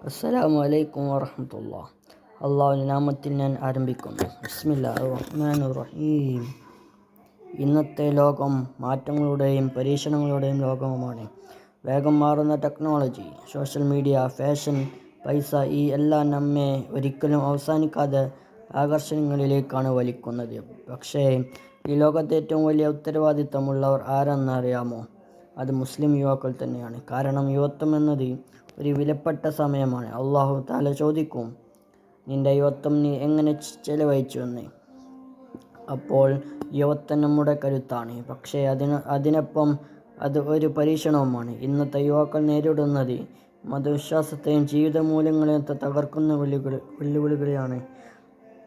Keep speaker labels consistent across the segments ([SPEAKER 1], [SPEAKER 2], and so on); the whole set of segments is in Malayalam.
[SPEAKER 1] അസ്സലാമു അലൈക്കും വറഹ്മത്തുള്ളാഹി. അള്ളാഹുവിൻ്റെ നാമത്തിൽ ഞാൻ ആരംഭിക്കുന്നു. ബിസ്മില്ലാഹിർ റഹ്മാനിർ റഹീം. ഇന്നത്തെ ലോകം മാറ്റങ്ങളുടെയും പരീക്ഷണങ്ങളുടെയും ലോകവുമാണ്. വേഗം മാറുന്ന ടെക്നോളജി, സോഷ്യൽ മീഡിയ, ഫാഷൻ, പൈസ, ഈ എല്ലാം നമ്മെ ഒരിക്കലും അവസാനിക്കാതെ ആകർഷണങ്ങളിലേക്കാണ് വലിക്കുന്നത്. പക്ഷേ ഈ ലോകത്തെ ഏറ്റവും വലിയ ഉത്തരവാദിത്തമുള്ളവർ ആരെന്നറിയാമോ? അത് മുസ്ലിം യുവാക്കൾ തന്നെയാണ്. കാരണം യുവത്വം എന്നത് ഒരു വിലപ്പെട്ട സമയമാണ്. അല്ലാഹു തആല ചോദിക്കും, നിന്റെ യുവത്വം നീ എങ്ങനെ ചെലവഴിച്ചു എന്ന്. അപ്പോൾ യുവത്വം നമ്മുടെ കരുത്താണ്. പക്ഷേ അതിനൊപ്പം അത് ഒരു പരീക്ഷണവുമാണ്. ഇന്നത്തെ യുവാക്കൾ നേരിടുന്നത് മതവിശ്വാസത്തെയും ജീവിത മൂല്യങ്ങളെയും തകർക്കുന്ന വെല്ലുവിളികളെയാണ്.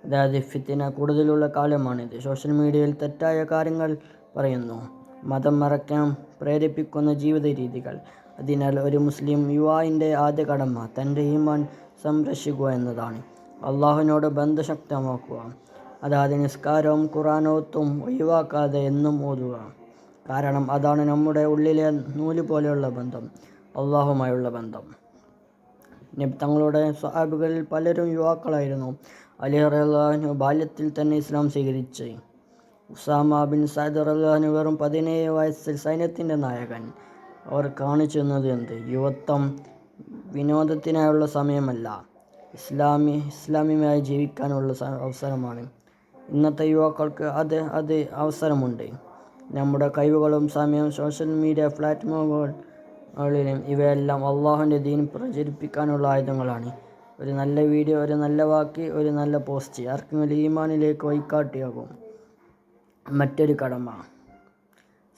[SPEAKER 1] അതായത് ഫിത്ന കൂടുതലുള്ള കാലമാണിത്. സോഷ്യൽ മീഡിയയിൽ തെറ്റായ കാര്യങ്ങൾ പറയുന്നു, മതം മറക്കാൻ പ്രേരിപ്പിക്കുന്ന ജീവിത രീതികൾ. അതിനാൽ ഒരു മുസ്ലിം യുവാവിൻ്റെ ആദ്യ കടമ തൻ്റെ ഈമാൻ സംരക്ഷിക്കുക എന്നതാണ്. അള്ളാഹുവിനോട് ബന്ധം ശക്തമാക്കുക. അതായത് നിസ്കാരവും ഖുർആനോത്തും ഒഴിവാക്കാതെ എന്നും ഓതുക. കാരണം അതാണ് നമ്മുടെ ഉള്ളിലെ നൂല് പോലെയുള്ള ബന്ധം, അള്ളാഹുമായുള്ള ബന്ധം. നബി തങ്ങളുടെ സ്വഹാബികളിൽ പലരും യുവാക്കളായിരുന്നു. അലി റളിയല്ലാഹു അൻഹു ബാല്യത്തിൽ തന്നെ ഇസ്ലാം സ്വീകരിച്ചു. ഉസാമ ബിൻ സഅദ് റളിയല്ലാഹു അൻഹു വെറും 17 വയസ്സിൽ സൈന്യത്തിൻ്റെ നായകൻ. അവർ കാണിച്ചു തന്നത് എന്ത്? യുവത്വം വിനോദത്തിനായുള്ള സമയമല്ല, ഇസ്ലാമികമായി ജീവിക്കാനുള്ള അവസരമാണ്. ഇന്നത്തെ യുവാക്കൾക്ക് അത് അവസരമുണ്ട്. നമ്മുടെ കഴിവുകളും സമയവും സോഷ്യൽ മീഡിയ പ്ലാറ്റ്ഫോമുകളിലും ഇവയെല്ലാം അള്ളാഹുവിൻ്റെ ദീൻ പ്രചരിപ്പിക്കാനുള്ള ആയുധങ്ങളാണ്. ഒരു നല്ല വീഡിയോ, ഒരു നല്ല വാക്ക്, ഒരു നല്ല പോസ്റ്റ് ആർക്കെങ്കിലും ഈമാനിലേക്ക് വഴികാട്ടിയാകും. മറ്റൊരു കടമ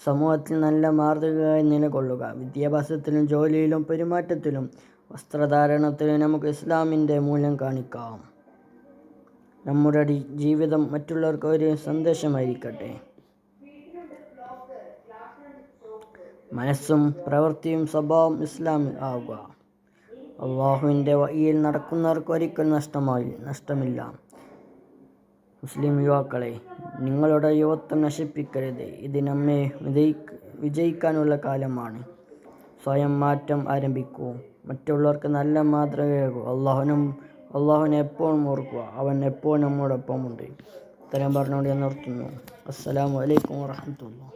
[SPEAKER 1] സമൂഹത്തിൽ നല്ല മാതൃകയായി നിലകൊള്ളുക. വിദ്യാഭ്യാസത്തിലും ജോലിയിലും പെരുമാറ്റത്തിലും വസ്ത്രധാരണത്തിലും നമുക്ക് ഇസ്ലാമിൻ്റെ മൂല്യം കാണിക്കാം. നമ്മുടെ ജീവിതം മറ്റുള്ളവർക്ക് ഒരു സന്ദേശമായിരിക്കട്ടെ. മനസ്സും പ്രവൃത്തിയും സ്വഭാവം ഇസ്ലാമിൽ ആവുക. അള്ളാഹുവിൻ്റെ വഴിയിൽ നടക്കുന്നവർക്ക് ഒരിക്കലും നഷ്ടമില്ല. മുസ്ലിം യുവാക്കളെ, നിങ്ങളുടെ യുവത്വം നശിപ്പിക്കരുത്. ഇത് നമ്മെ വിജയിക്കാനുള്ള കാലമാണ്. സ്വയം മാറ്റം ആരംഭിക്കൂ. മറ്റുള്ളവർക്ക് നല്ല മാതൃകയാകൂ. അള്ളാഹുവിനെ എപ്പോഴും ഓർക്കുക. അവൻ എപ്പോഴും നമ്മോടൊപ്പമുണ്ട്. ഇത്രയും പറഞ്ഞുകൊണ്ട് ഞാൻ നിർത്തുന്നു. അസ്സലാമു അലൈക്കും വറഹ്മത്തുള്ളാഹി.